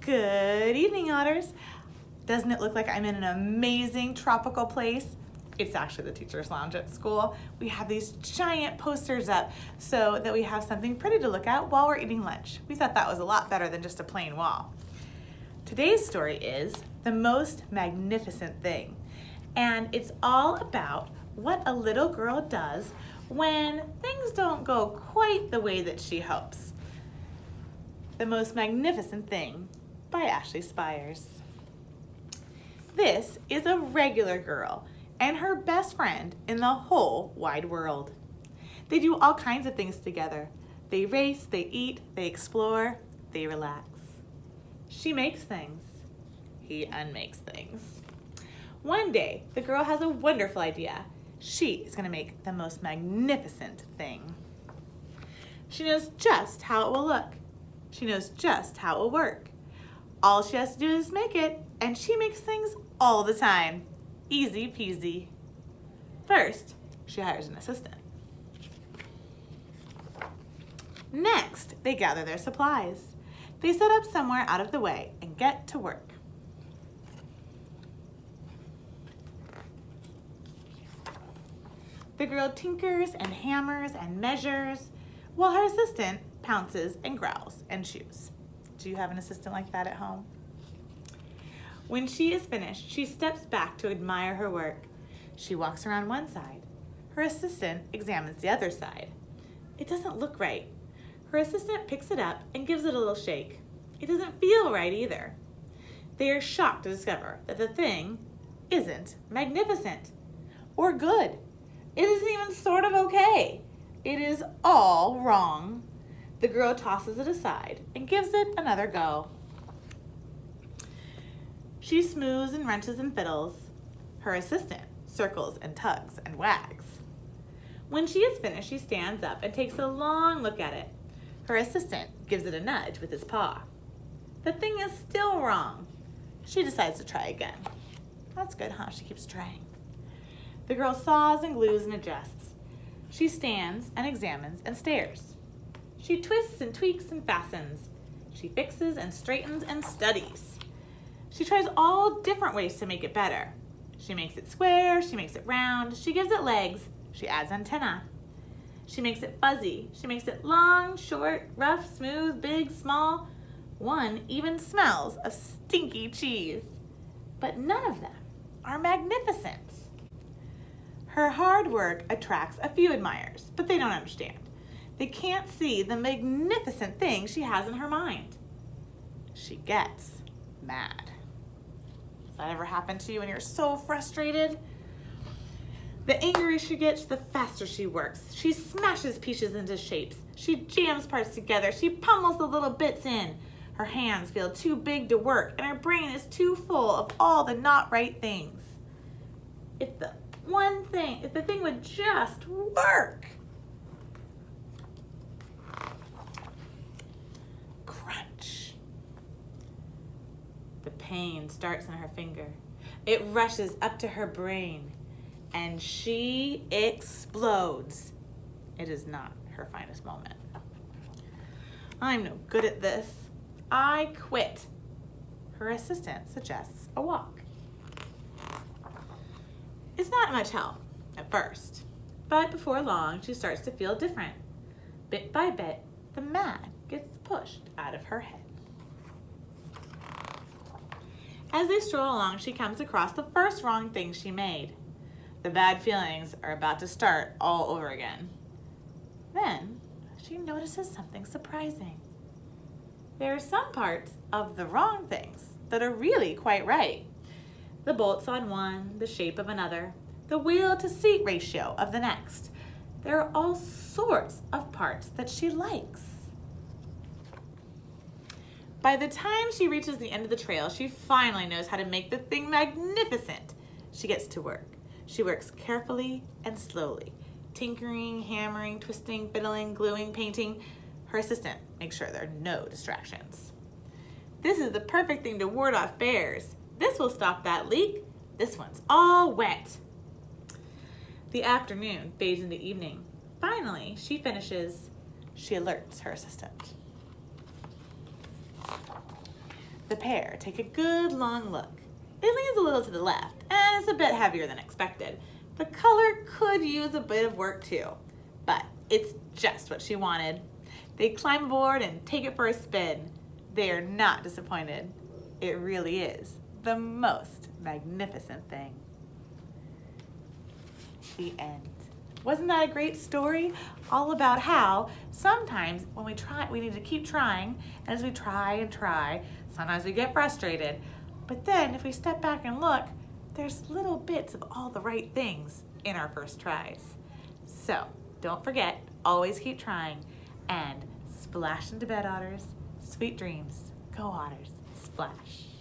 Good evening, Otters. Doesn't it look like I'm in an amazing tropical place? It's actually the teacher's lounge at school. We have these giant posters up so that we have something pretty to look at while we're eating lunch. We thought that was a lot better than just a plain wall. Today's story is The Most Magnificent Thing, and it's all about what a little girl does when things don't go quite the way that she hopes. The Most Magnificent Thing by Ashley Spires. This is a regular girl and her best friend in the whole wide world. They do all kinds of things together. They race, they eat, they explore, they relax. She makes things. He unmakes things. One day, the girl has a wonderful idea. She is going to make the most magnificent thing. She knows just how it will look. She knows just how it will work. All she has to do is make it, and she makes things all the time. Easy peasy. First, she hires an assistant. Next, they gather their supplies. They set up somewhere out of the way and get to work. The girl tinkers and hammers and measures, while her assistant pounces and growls and chews. Do you have an assistant like that at home? When she is finished, she steps back to admire her work. She walks around one side. Her assistant examines the other side. It doesn't look right. Her assistant picks it up and gives it a little shake. It doesn't feel right either. They are shocked to discover that the thing isn't magnificent or good. It isn't even sort of okay. It is all wrong. The girl tosses it aside and gives it another go. She smooths and wrenches and fiddles. Her assistant circles and tugs and wags. When she is finished, she stands up and takes a long look at it. Her assistant gives it a nudge with his paw. The thing is still wrong. She decides to try again. That's good, huh? She keeps trying. The girl saws and glues and adjusts. She stands and examines and stares. She twists and tweaks and fastens. She fixes and straightens and studies. She tries all different ways to make it better. She makes it square, she makes it round, she gives it legs, she adds antennae. She makes it fuzzy, she makes it long, short, rough, smooth, big, small. One even smells of stinky cheese. But none of them are magnificent. Her hard work attracts a few admirers, but they don't understand. They can't see the magnificent thing she has in her mind. She gets mad. Has that ever happened to you when you're so frustrated? The angrier she gets, the faster she works. She smashes pieces into shapes. She jams parts together. She pummels the little bits in. Her hands feel too big to work, and her brain is too full of all the not right things. If the thing would just work. Crunch. The pain starts in her finger. It rushes up to her brain, and she explodes. It is not her finest moment. I'm no good at this. I quit. Her assistant suggests a walk. It's not much help at first, but before long she starts to feel different. Bit by bit, the mad gets pushed out of her head. As they stroll along, she comes across the first wrong thing she made. The bad feelings are about to start all over again. Then she notices something surprising. There are some parts of the wrong things that are really quite right. The bolts on one, the shape of another, the wheel to seat ratio of the next. There are all sorts of parts that she likes. By the time she reaches the end of the trail, she finally knows how to make the thing magnificent. She gets to work. She works carefully and slowly, tinkering, hammering, twisting, fiddling, gluing, painting. Her assistant makes sure there are no distractions. This is the perfect thing to ward off bears. This will stop that leak. This one's all wet. The afternoon fades into evening. Finally, she finishes. She alerts her assistant. The pair take a good long look. It leans a little to the left and it's a bit heavier than expected. The color could use a bit of work too, but it's just what she wanted. They climb aboard and take it for a spin. They are not disappointed. It really is the most magnificent thing. The end. Wasn't that a great story? All about how sometimes when we try, we need to keep trying, and as we try and try, sometimes we get frustrated. But then if we step back and look, there's little bits of all the right things in our first tries. So don't forget, always keep trying, and splash into bed, otters. Sweet dreams. Go otters. Splash.